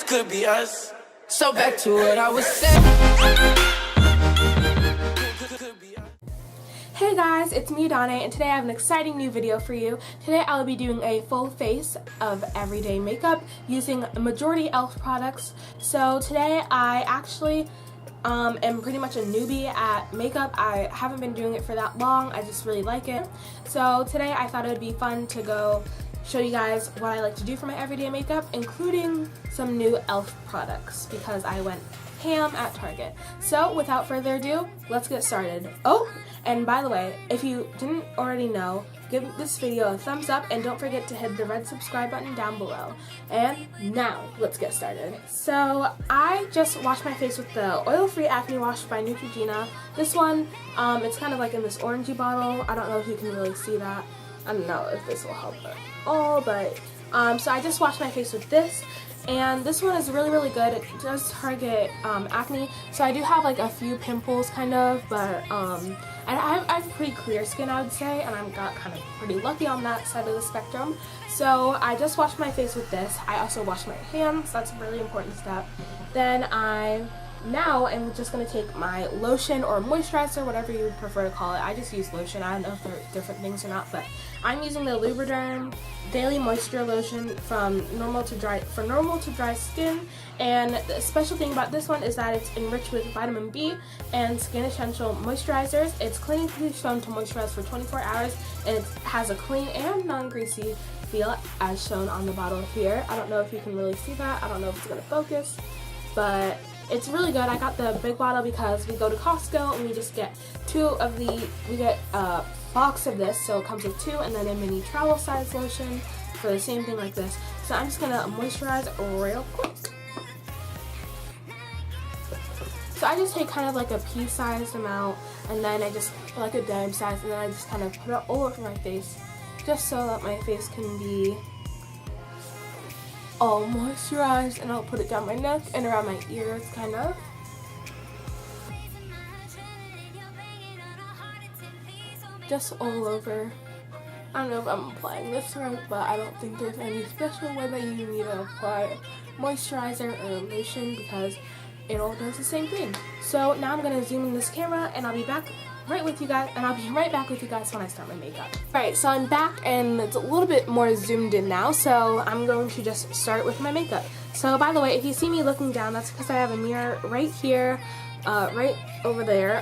could be us. So back to what I was saying. Hey guys, it's me Udonne, and today I have an exciting new video for you. Today I'll be doing a full face of everyday makeup using majority e.l.f. products. So today I actually am pretty much a newbie at makeup. I haven't been doing it for that long, I just really like it. So today I thought it would be fun to go show you guys what I like to do for my everyday makeup, including some new e.l.f. products because I went ham at Target. So without further ado, let's get started. Oh, and by the way, if you didn't already know, give this video a thumbs up and don't forget to hit the red subscribe button down below. And now, let's get started. So I just washed my face with the oil-free acne wash by Neutrogena. This one, it's kind of like in this orangey bottle. I don't know if you can really see that. I don't know if this will help at all, but so I just washed my face with this. And this one is really good. It does target acne. So I do have like a few pimples kind of, but I have pretty clear skin, I would say, and I got kind of pretty lucky on that side of the spectrum. So I just washed my face with this. I also washed my hands. That's a really important step. Then now I'm just going to take my lotion or moisturizer, whatever you would prefer to call it. I just use lotion. I don't know if they're different things or not, but I'm using the Revlon Daily Moisture Lotion from normal to dry skin. And the special thing about this one is that it's enriched with vitamin B and skin essential moisturizers. It's clinically shown to moisturize for 24 hours, and it has a clean and non-greasy feel as shown on the bottle here. I don't know if you can really see that. I don't know if it's going to focus, but it's really good. I got the big bottle because we go to Costco and we just get we get a box of this, so it comes with 2, and then a mini travel size lotion for the same thing like this. So I'm just gonna moisturize real quick. So I just take kind of like a pea-sized amount, and then I just like a dime size, and then I just kind of put it all over my face, just so that my face can be all moisturized, and I'll put it down my neck and around my ears kind of. Just all over. I don't know if I'm applying this right, but I don't think there's any special way that you need to apply moisturizer or lotion because it all does the same thing. So now I'm going to zoom in this camera and I'll be back right with you guys, and I'll be right back with you guys when I start my makeup. Alright, so I'm back and it's a little bit more zoomed in now, so I'm going to just start with my makeup. So by the way, if you see me looking down, that's because I have a mirror right here, right over there,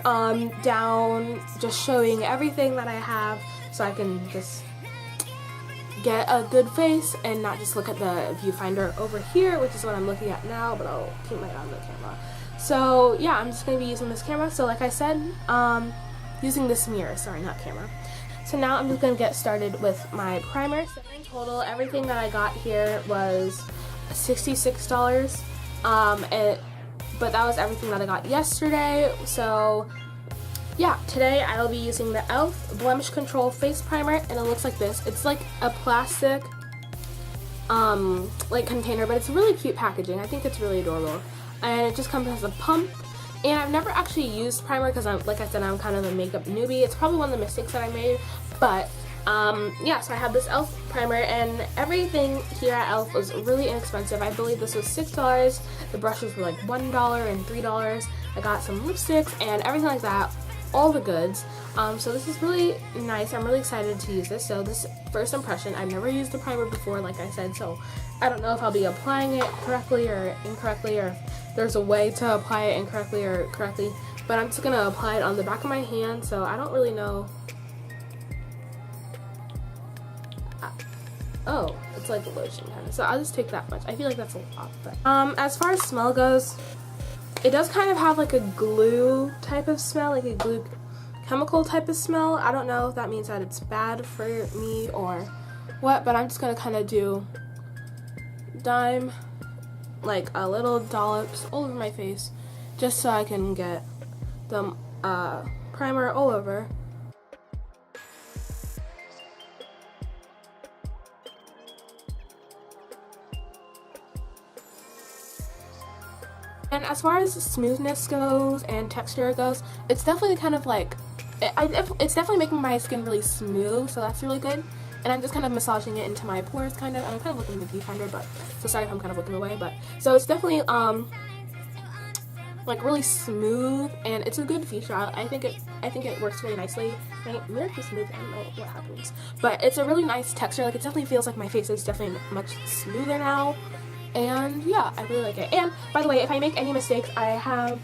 down, just showing everything that I have so I can just get a good face and not just look at the viewfinder over here, which is what I'm looking at now, but I'll keep my eye on the camera. So yeah, I'm just going to be using this camera. So like I said, using this mirror, sorry, not camera. So now I'm just going to get started with my primer. So in total, everything that I got here was $66, but that was everything that I got yesterday. So yeah, today I'll be using the e.l.f. Blemish Control Face Primer, and it looks like this. It's like a plastic like container, but it's really cute packaging. I think it's really adorable. And it just comes as a pump. And I've never actually used primer because, like I said, I'm kind of a makeup newbie. It's probably one of the mistakes that I made. But, yeah, so I have this e.l.f. primer, and everything here at e.l.f. was really inexpensive. I believe this was $6. The brushes were like $1 and $3. I got some lipsticks and everything like that. All the goods. So this is really nice. I'm really excited to use this. So this first impression, I've never used the primer before, like I said, so I don't know if I'll be applying it correctly or incorrectly, or if there's a way to apply it incorrectly or correctly, but I'm just gonna apply it on the back of my hand, so I don't really know. Oh, it's like a lotion kind of, so I'll just take that much. I feel like that's a lot. But as far as smell goes, it does kind of have like a glue type of smell, like a glue chemical type of smell. I don't know if that means that it's bad for me or what, but I'm just gonna kind of do dime, like a little dollops all over my face, just so I can get the primer all over. And as far as smoothness goes and texture goes, it's definitely kind of like, it's definitely making my skin really smooth, so that's really good. and I'm just kind of massaging it into my pores, kind of. I'm kind of looking in the viewfinder, but so sorry if I'm kind of looking away. But so it's definitely like really smooth, and it's a good feature. I think it works really nicely. My mirror keeps moving. I don't know what happens, but it's a really nice texture. Like, it definitely feels like my face is definitely much smoother now, and yeah, I really like it. And by the way, if I make any mistakes, I have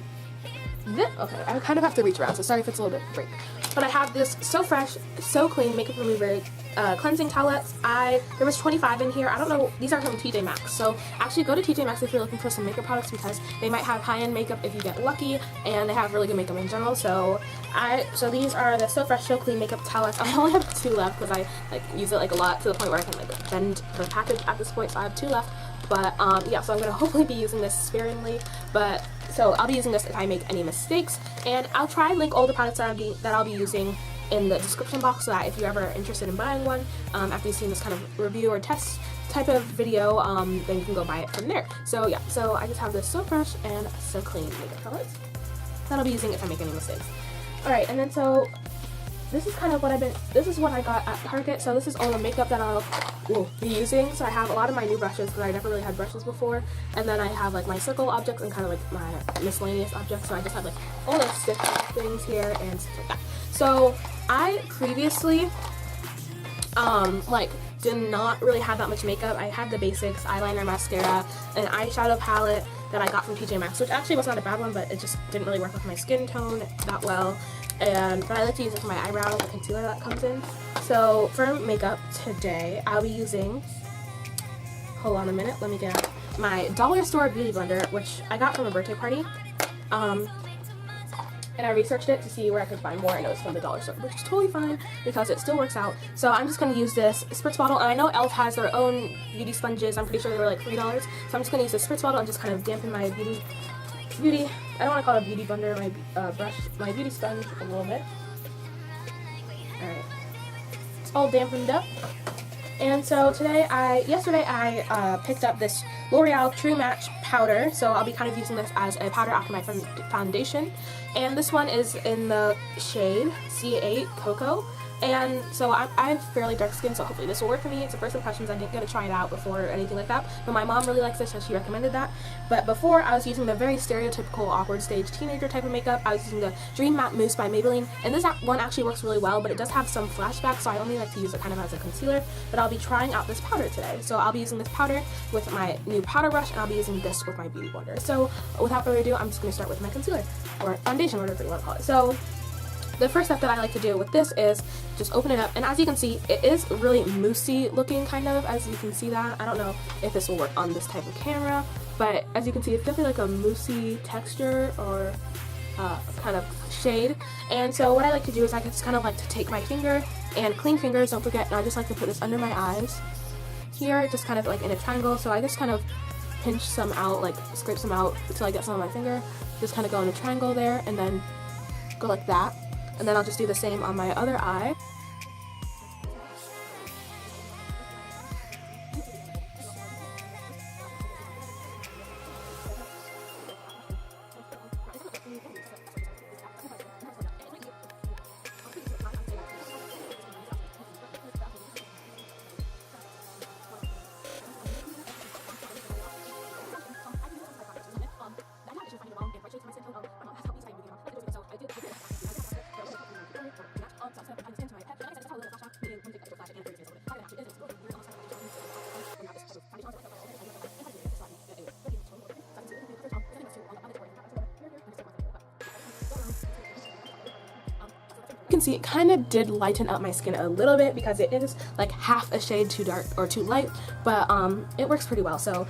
this. Okay, I kind of have to reach around, so sorry if it's a little bit break. But I have this So Fresh, So Clean makeup remover cleansing towelettes. There was 25 in here. I don't know, these are from TJ Maxx, so actually go to TJ Maxx if you're looking for some makeup products, because they might have high-end makeup if you get lucky, and they have really good makeup in general. So these are the So Fresh, So Clean makeup towelettes. I only have 2 left because I like use it like a lot, to the point where I can like bend the package at this point, so I have 2 left. But yeah, so I'm gonna hopefully be using this sparingly, but so I'll be using this if I make any mistakes, and I'll try and link all the products that I'll be using in the description box, so that if you're ever interested in buying one, after you've seen this kind of review or test type of video, then you can go buy it from there. So yeah, so I just have this So Fresh and So Clean makeup palettes that I'll be using if I make any mistakes. Alright, and then so this is kind of what this is what I got at Target. So this is all the makeup that I'll be using. So I have a lot of my new brushes, because I never really had brushes before, and then I have like my circle objects and kind of like my miscellaneous objects. So I just have like all the stick things here and stuff like that. So I previously like did not really have that much makeup. I had the basics, eyeliner, mascara, an eyeshadow palette that I got from TJ Maxx, which actually was not a bad one, but it just didn't really work with my skin tone that well. But I like to use it for my eyebrows, the concealer that comes in. So for makeup today, I'll be using, hold on a minute, let me get out my dollar store beauty blender, which I got from a birthday party. And I researched it to see where I could find more, and it was from the dollar store, which is totally fine because it still works out. So I'm just going to use this spritz bottle, and I know e.l.f. has their own beauty sponges. I'm pretty sure they were like $3. So I'm just going to use this spritz bottle and just kind of dampen my beauty, I don't want to call it a beauty blender, my beauty sponge a little bit. Alright, it's all dampened up. And so yesterday I picked up this L'Oreal True Match powder, so I'll be kind of using this as a powder after my foundation. And this one is in the shade C8 Cocoa. And so I have fairly dark skin, so hopefully this will work for me. It's a first impressions. I didn't get to try it out before or anything like that, but my mom really likes this, so she recommended that. But before, I was using the very stereotypical awkward stage teenager type of makeup. I was using the Dream Matte Mousse by Maybelline, and this one actually works really well, but it does have some flashbacks, so I only like to use it kind of as a concealer. But I'll be trying out this powder today. So I'll be using this powder with my new powder brush, and I'll be using this with my beauty blender. So without further ado, I'm just going to start with my concealer, or foundation, whatever you want to call it. So the first step that I like to do with this is just open it up, and as you can see, it is really moussey looking, kind of, as you can see that. I don't know if this will work on this type of camera, but as you can see, it's definitely like a moussey texture, or kind of shade. And so what I like to do is I just kind of like to take my finger, and clean fingers, don't forget, and I just like to put this under my eyes here, just kind of like in a triangle. So I just kind of pinch some out, like scrape some out until I get some on my finger, just kind of go in a triangle there, and then go like that. And then I'll just do the same on my other eye. You can see it kind of did lighten up my skin a little bit, because it is like half a shade too dark or too light, but it works pretty well. So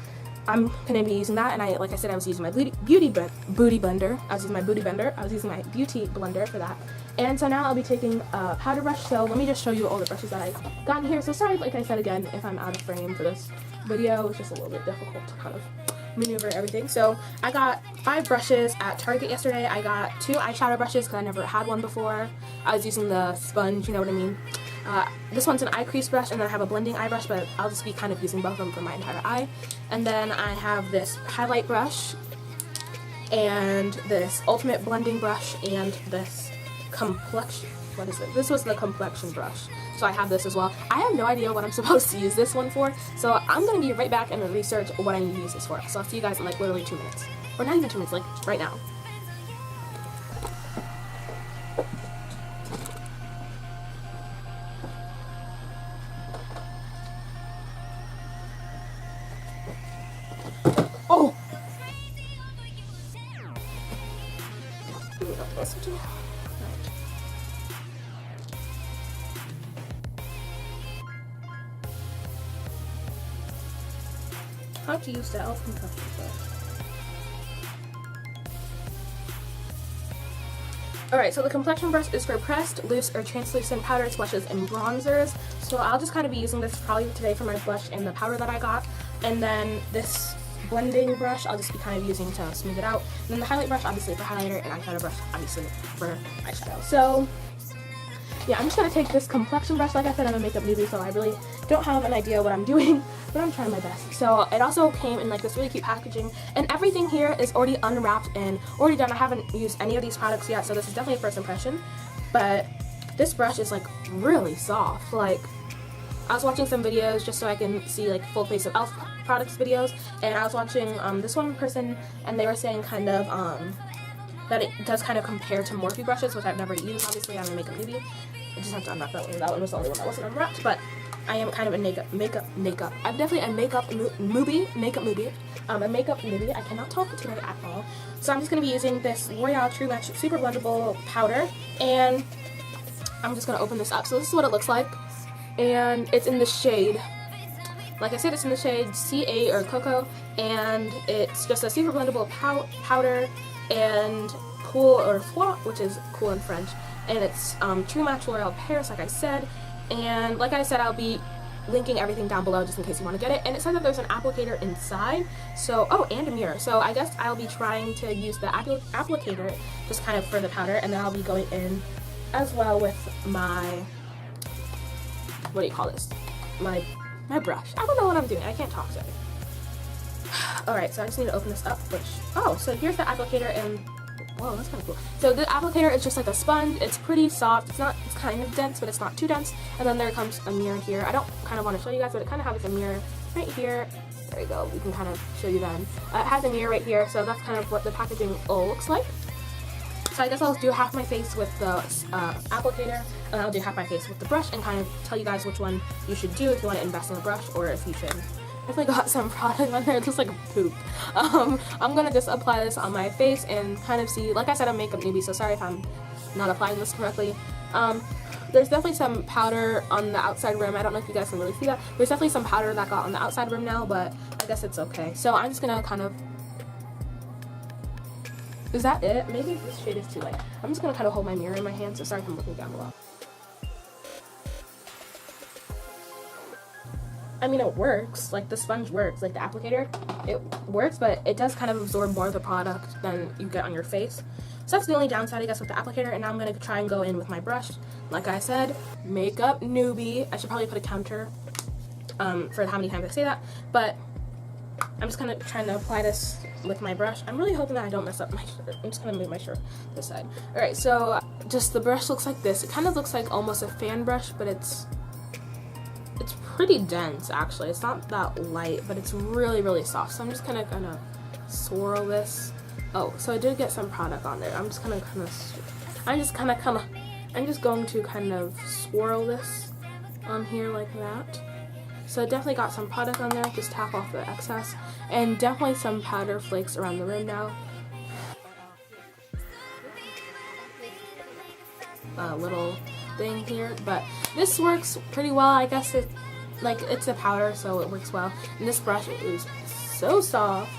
I'm gonna be using that, and like I said, I was using my booty blender. I was using my beauty blender for that. And so now I'll be taking a powder brush. So let me just show you all the brushes that I've gotten here. So sorry, like I said again, if I'm out of frame for this video. It's just a little bit difficult to kind of maneuver everything. So I got 5 brushes at Target yesterday. I got 2 eyeshadow brushes because I never had one before. I was using the sponge, you know what I mean. This one's an eye crease brush, and then I have a blending eye brush, but I'll just be kind of using both of them for my entire eye. And then I have this highlight brush, and this ultimate blending brush, and this complexion what is it? This was the complexion brush. So I have this as well. I have no idea what I'm supposed to use this one for, so I'm going to be right back and research what I need to use this for. So I'll see you guys in like literally 2 minutes. Or not even 2 minutes, like right now. Oh! How to use the e.l.f. complexion brush. Alright, so the complexion brush is for pressed, loose, or translucent powders, blushes, and bronzers. So I'll just kind of be using this probably today for my blush and the powder that I got. And then this blending brush I'll just be kind of using to smooth it out. And then the highlight brush obviously for highlighter, and eyeshadow brush obviously for eyeshadow. So yeah, I'm just going to take this complexion brush. Like I said, I'm a makeup newbie, so I really don't have an idea what I'm doing, but I'm trying my best. So it also came in like this really cute packaging, and everything here is already unwrapped and already done. I haven't used any of these products yet, so this is definitely a first impression. But this brush is like really soft. Like, I was watching some videos just so I can see like full face of e.l.f. products videos, and I was watching this one person, and they were saying kind of that it does kind of compare to Morphe brushes, which I've never used. Obviously, I'm a makeup newbie. I just have to unwrap that one. That one was the only one that wasn't unwrapped, but I am kind of a makeup. I'm definitely a makeup newbie. A makeup newbie. I cannot talk today at all. So I'm just going to be using this L'Oreal True Match Super Blendable Powder, and I'm just going to open this up. So this is what it looks like, and it's in the shade, like I said, it's in the shade C8 or Cocoa, and it's just a super blendable powder, and cool, or froid, which is cool in French, and it's True Match L'Oreal Paris, like I said. And like I said, I'll be linking everything down below just in case you want to get it. And it says that there's an applicator inside, so, oh, and a mirror. So I guess I'll be trying to use the applicator just kind of for the powder, and then I'll be going in as well with my, what do you call this? My brush. I don't know what I'm doing. I can't talk today. Alright, so I just need to open this up, which, oh, so here's the applicator, and whoa, that's kind of cool. So the applicator is just like a sponge. It's pretty soft. It's kind of dense, but it's not too dense. And then there comes a mirror here. I don't kind of want to show you guys, but it kind of has a mirror right here. There you go. We can kind of show you then. It has a mirror right here, so that's kind of what the packaging looks like. So I guess I'll do half my face with the applicator, and I'll do half my face with the brush, and kind of tell you guys which one you should do if you want to invest in a brush, or if you should. If I got some product on there, it looks like poop. I'm gonna just apply this on my face and kind of see. Like I said, I'm a makeup newbie, so sorry if I'm not applying this correctly. There's definitely some powder on the outside rim. I don't know if you guys can really see that. There's definitely some powder that got on the outside rim now, but I guess it's okay. So I'm just gonna kind of, is that it? Maybe this shade is too light. I'm just gonna kind of hold my mirror in my hand, so sorry if I'm looking down below. I mean, it works. Like, the sponge works. Like, the applicator, it works, but it does kind of absorb more of the product than you get on your face. So that's the only downside, I guess, with the applicator. And now I'm going to try and go in with my brush. Like I said, makeup newbie. I should probably put a counter for how many times I say that. But I'm just kind of trying to apply this with my brush. I'm really hoping that I don't mess up my shirt. I'm just going to move my shirt this side. Alright, so just the brush looks like this. It kind of looks like almost a fan brush, but it's pretty dense, actually. It's not that light, but it's really, really soft. So I'm just gonna swirl this. Oh, so I did get some product on there. I'm just going to kind of swirl this on here like that. So it definitely got some product on there. Just tap off the excess, and definitely some powder flakes around the rim now. A little thing here, but this works pretty well. I guess it's a powder, so it works well. And this brush is so soft.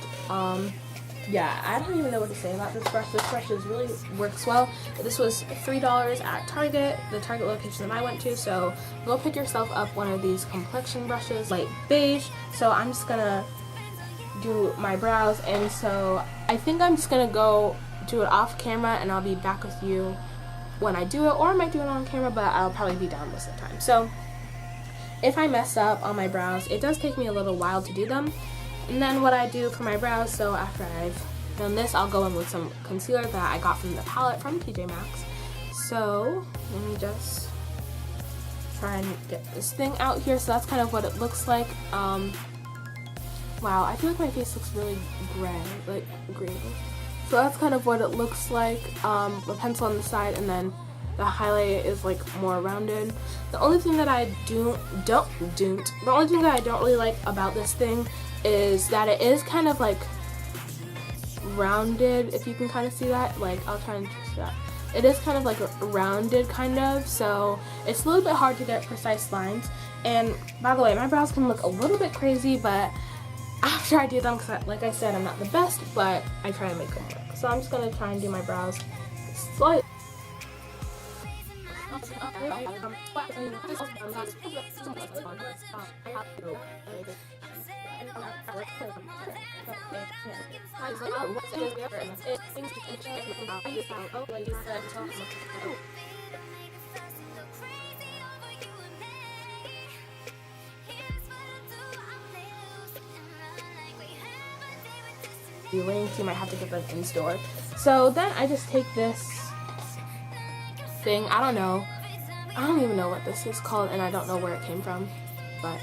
Yeah, I don't even know what to say about this brush. This brush really works well. This was $3 at Target, the Target location that I went to. So go pick yourself up one of these complexion brushes, light beige. So I'm just gonna do my brows, and so I think I'm just gonna go do it off camera, and I'll be back with you when I do it, or I might do it on camera, but I'll probably be down most of the time. So if I mess up on my brows, it does take me a little while to do them. And then what I do for my brows, so after I've done this, I'll go in with some concealer that I got from the palette from TJ Maxx. So let me just try and get this thing out here. So that's kind of what it looks like. Wow, I feel like my face looks really gray, like green. So that's kind of what it looks like. A pencil on the side, and then the highlight is like more rounded. The only thing that I don't really like about this thing is that it is kind of like rounded, if you can kind of see that. Like, I'll try and show that. It is kind of like rounded, kind of, so it's a little bit hard to get precise lines. And by the way, my brows can look a little bit crazy, but after I do them, because like I said, I'm not the best, but I try to make them work. So I'm just going to try and do my brows slightly. Links, you might have to get them in store. So then I just take this thing, I don't even know what this is called, and I don't know where it came from, but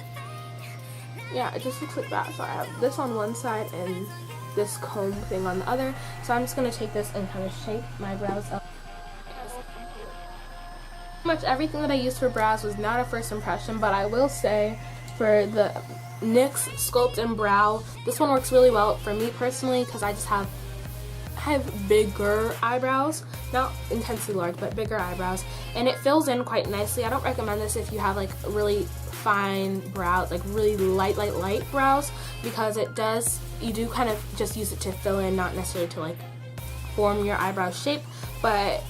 yeah, it just looks like that. So I have this on one side and this comb thing on the other. So I'm just going to take this and kind of shape my brows up. Pretty much everything that I used for brows was not a first impression, but I will say for the NYX Sculpt and Brow, this one works really well for me personally because I have bigger eyebrows, not intensely large, but bigger eyebrows, and it fills in quite nicely. I don't recommend this if you have like really fine brows, like really light brows, because you do kind of just use it to fill in, not necessarily to like form your eyebrow shape. But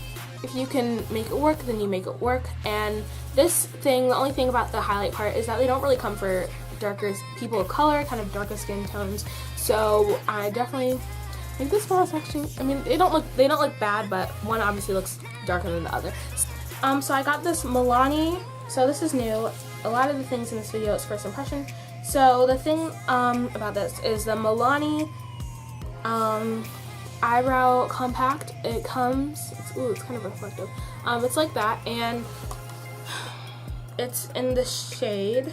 if you can make it work, then you make it work. And this thing, the only thing about the highlight part is that they don't really come for darker people of color, kind of darker skin tones. So I definitely think this brow is actually, I mean, they don't look bad, but one obviously looks darker than the other. So I got this Milani. So this is new. A lot of the things in this video is first impression. So the thing about this is the Milani eyebrow compact. It comes, it's kind of reflective. It's like that, and it's in the shade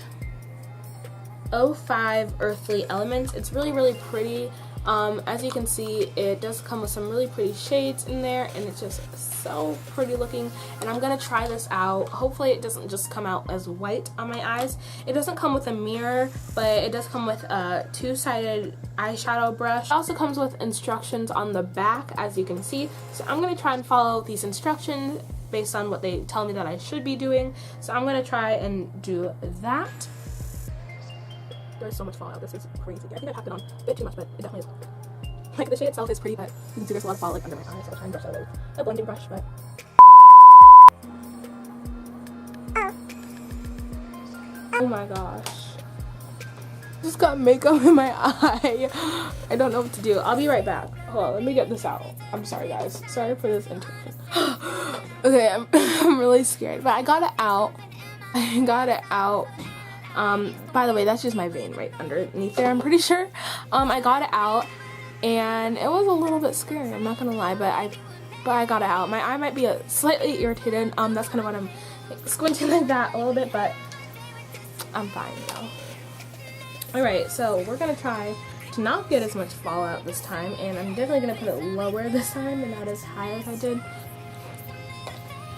05 Earthly Elements. It's really pretty. As you can see, it does come with some really pretty shades in there, and it's just so pretty looking. And I'm gonna try this out. Hopefully it doesn't just come out as white on my eyes. It doesn't come with a mirror, but it does come with a two-sided eyeshadow brush. It also comes with instructions on the back, as you can see. So I'm gonna try and follow these instructions based on what they tell me that I should be doing. So I'm gonna try and do that. There's so much fallout. This is crazy. I think I packed it on a bit too much, but it definitely is. Like, the shade itself is pretty, but you can see there's a lot of fallout like under my eyes, so I'll try and brush that with a blending brush, but oh my gosh. Just got makeup in my eye. I don't know what to do. I'll be right back. Hold on, let me get this out. I'm sorry, guys. Sorry for this interruption. Okay, I'm really scared, but I got it out. By the way, that's just my vein right underneath there, I'm pretty sure. I got it out, and it was a little bit scary, I'm not gonna lie, but I got it out. My eye might be slightly irritated. That's kind of what I'm like, squinting like that a little bit, but I'm fine now. Alright, so we're gonna try to not get as much fallout this time, and I'm definitely gonna put it lower this time and not as high as I did.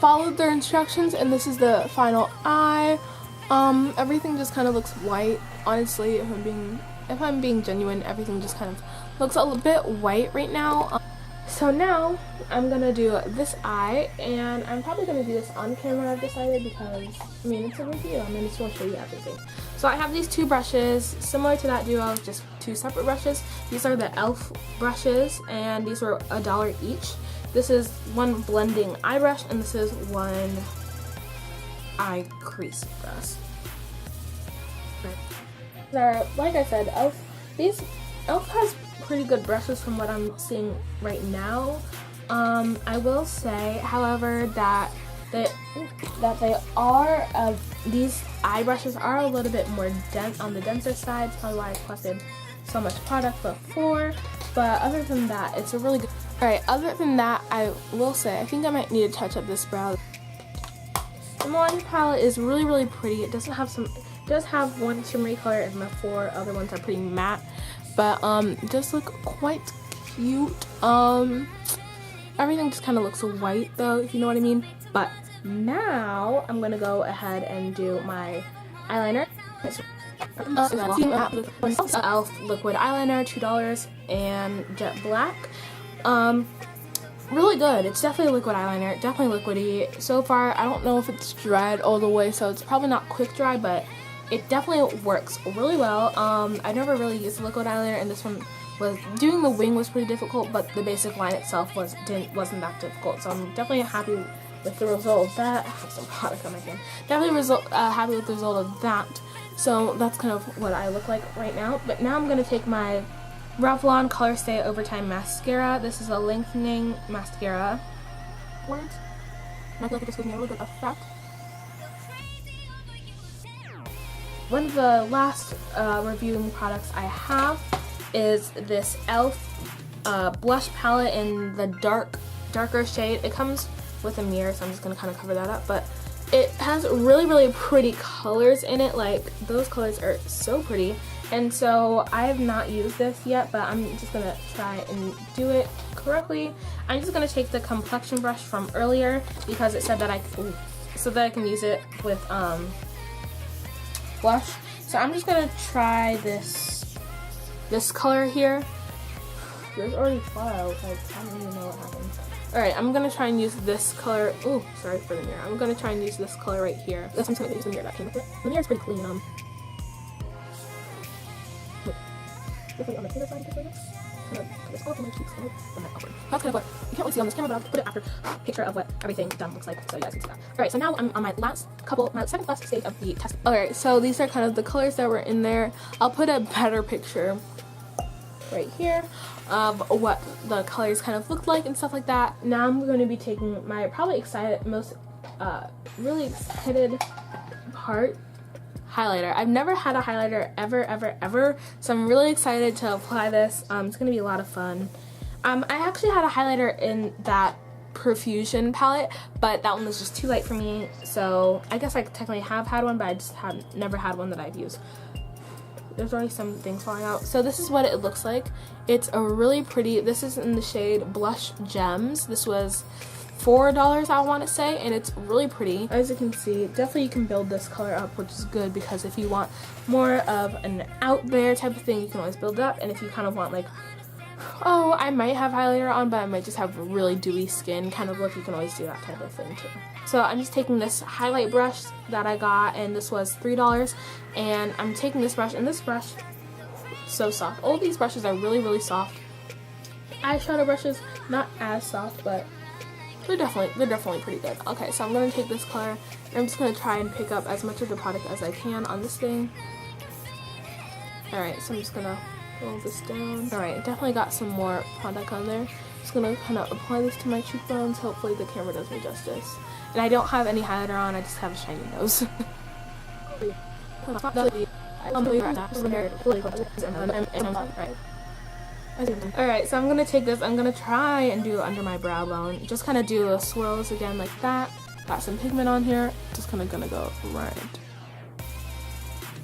Followed their instructions, and this is the final eye. Everything just kind of looks white. Honestly, if I'm being genuine, everything just kind of looks a little bit white right now. So now I'm gonna do this eye, and I'm probably gonna do this on camera, I've decided, because I mean, it's a review. I'm just gonna show you everything. So I have these two brushes, similar to that duo, just two separate brushes. These are the e.l.f. brushes, and these were $1 each. This is one blending eye brush, and this is one eye crease brush. Like I said, e.l.f. has pretty good brushes from what I'm seeing right now. I will say, however, that these eye brushes are a little bit more dense on the denser side. It's probably why I collected so much product before. But other than that, it's a really good. Alright, other than that, I will say, I think I might need to touch up this brow. The Milani palette is really pretty. It does have one shimmery color and the 4 other ones are pretty matte. But it does look quite cute. Everything just kind of looks white though, if you know what I mean. But now I'm gonna go ahead and do my eyeliner. Elf liquid eyeliner, $2, and jet black. Really good. It's definitely a liquid eyeliner, definitely liquidy. So far, I don't know if it's dried all the way, so it's probably not quick dry, but it definitely works really well. I never really used liquid eyeliner, and this one was doing the wing was pretty difficult, but the basic line itself wasn't that difficult. So I'm definitely happy with the result of that. I have some product on my hand. Definitely happy with the result of that. So that's kind of what I look like right now. But now I'm gonna take my Revlon Color Stay Overtime Mascara. This is a lengthening mascara. I feel like this gives me a really good effect. One of the last reviewing products I have is this e.l.f. Blush palette in the darker shade. It comes with a mirror, so I'm just gonna kind of cover that up. But it has really pretty colors in it. Like, those colors are so pretty. And so I have not used this yet, but I'm just gonna try and do it correctly. I'm just gonna take the complexion brush from earlier because it said that I can use it with blush. So I'm just gonna try this color here. There's already files. Like, I don't even know what happened. Alright, I'm gonna try and use this color. Oh, sorry for the mirror. I'm gonna try and use this color right here. I'm just gonna use the mirror that came with it. The mirror's pretty clean. On the tailor side of this, that's kind of what you can't really see on this camera, but I'll put it after a picture of what everything done looks like, so you guys can see that. Alright, so now I'm on my second last stage of the test. Alright, so these are kind of the colors that were in there. I'll put a better picture right here of what the colors kind of look like and stuff like that. Now I'm going to be taking my really excited part, highlighter. I've never had a highlighter ever, so I'm really excited to apply this. It's gonna be a lot of fun. I actually had a highlighter in that Profusion palette, but that one was just too light for me, so I guess I technically have had one, but I just never had one that I've used. There's already some things falling out. So this is what it looks like. It's a really pretty, this is in the shade Blush Gems. This was $4, I want to say, and it's really pretty. As you can see, definitely you can build this color up, which is good, because if you want more of an out there type of thing, you can always build it up. And if you kind of want like, oh, I might have highlighter on, but I might just have really dewy skin kind of look, you can always do that type of thing too. So I'm just taking this highlight brush that I got, and this was $3, and I'm taking this brush, and this brush, so soft. All these brushes are really soft. Eyeshadow brushes, not as soft, but they're definitely pretty good. Okay, so I'm gonna take this color, and I'm just gonna try and pick up as much of the product as I can on this thing. Alright, so I'm just gonna roll this down. Alright, definitely got some more product on there. Just gonna kind of apply this to my cheekbones. Hopefully the camera does me justice. And I don't have any highlighter on, I just have a shiny nose. Alright, so I'm gonna take this, I'm gonna try and do it under my brow bone. Just kind of do the swirls again like that. Got some pigment on here. Just kind of gonna go right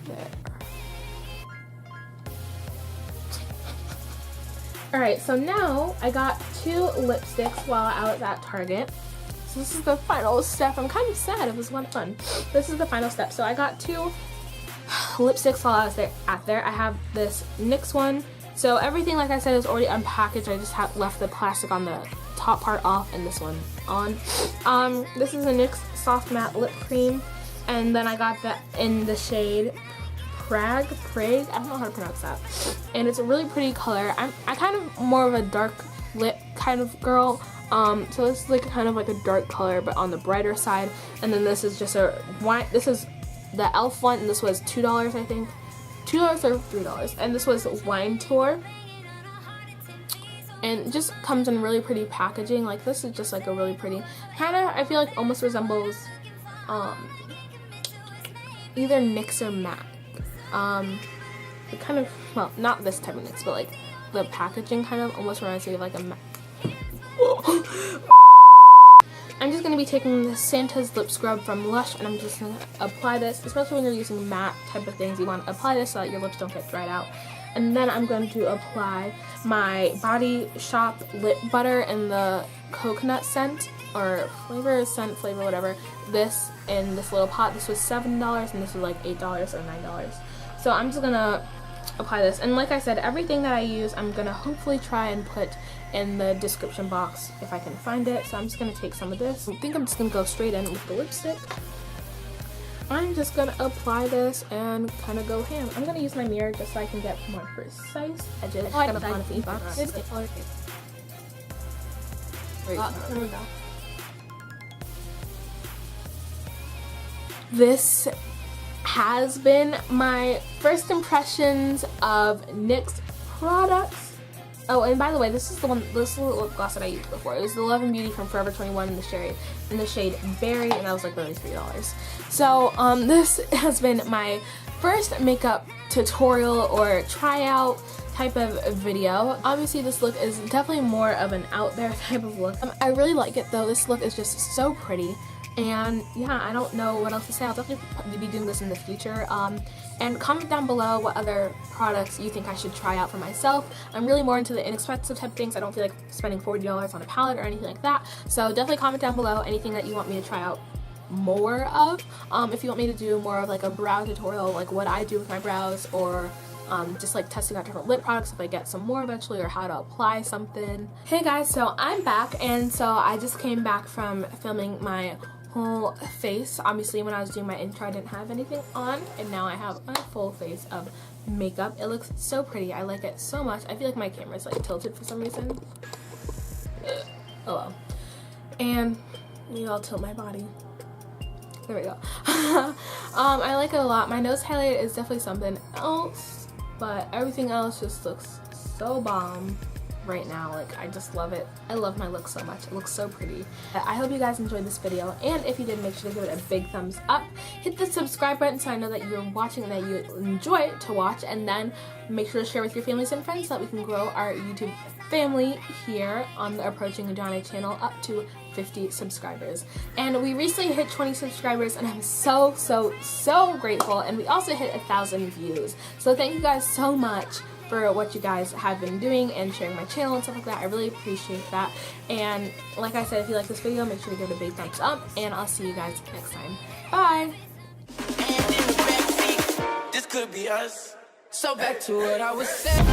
there. Alright, so now I got 2 lipsticks while I was at Target. So this is the final step. I'm kind of sad, it was a lot of fun. This is the final step. So I got 2 lipsticks while I was at there. I have this NYX one. So everything, like I said, is already unpackaged. I just left the plastic on the top part off and this one on. This is a NYX Soft Matte Lip Cream. And then I got that in the shade Prague, I don't know how to pronounce that. And it's a really pretty color. I'm kind of more of a dark lip kind of girl. So this is like kind of like a dark color, but on the brighter side. And then this is just a white, this is the e.l.f. one, and this was $2, I think. $2 or $3, and this was Wine Tour, and it just comes in really pretty packaging. Like, this is just like a really pretty kind of, I feel like almost resembles either NYX or MAC. It kind of, well, not this type of NYX, but like the packaging kind of almost reminds me of like a MAC. I'm just going to be taking the Santa's lip scrub from Lush, and I'm just going to apply this, especially when you're using matte type of things. You want to apply this so that your lips don't get dried out. And then I'm going to apply my Body Shop lip butter in the coconut scent, or flavor, scent, flavor, whatever. This in this little pot. This was $7 and this was like $8 or $9. So I'm just going to apply this. And like I said, everything that I use, I'm going to hopefully try and put in the description box if I can find it. So I'm just going to take some of this. I think I'm just going to go straight in with the lipstick. I'm just going to apply this and kind of go ham. I'm going to use my mirror just so I can get more precise edges. Oh, I'm going to box. There we go. This has been my first impressions of NYX products. Oh, and by the way, this is the lip gloss that I used before. It was the Love and Beauty from Forever 21 in the shade Berry, and that was like literally $3. So this has been my first makeup tutorial or tryout type of video. Obviously this look is definitely more of an out there type of look. I really like it though. This look is just so pretty. And yeah, I don't know what else to say. I'll definitely be doing this in the future. And comment down below what other products you think I should try out for myself. I'm really more into the inexpensive type things. I don't feel like spending $40 on a palette or anything like that. So definitely comment down below anything that you want me to try out more of. If you want me to do more of like a brow tutorial, like what I do with my brows, or just like testing out different lip products if I get some more eventually, or how to apply something. Hey guys, so I'm back, and so I just came back from filming my whole face. Obviously when I was doing my intro I didn't have anything on, and now I have a full face of makeup. It looks so pretty. I like it so much. I feel like my camera's like tilted for some reason. Oh well. And maybe I'll tilt my body. There we go. I like it a lot. My nose highlight is definitely something else, but everything else just looks so bomb right now. Like, I just love it. I love my look so much. It looks so pretty. I hope you guys enjoyed this video, and if you did, make sure to give it a big thumbs up. Hit the subscribe button so I know that you're watching and that you enjoy to watch, and then make sure to share with your families and friends so that we can grow our YouTube family here on the Approaching Udonne channel up to 50 subscribers. And we recently hit 20 subscribers, and I'm so grateful. And we also hit 1,000 views. So thank you guys so much for what you guys have been doing and sharing my channel and stuff like that. I really appreciate that. And like I said, if you like this video, make sure to give it a big thumbs up, and I'll see you guys next time. Bye! This could be us. So back to what I was saying.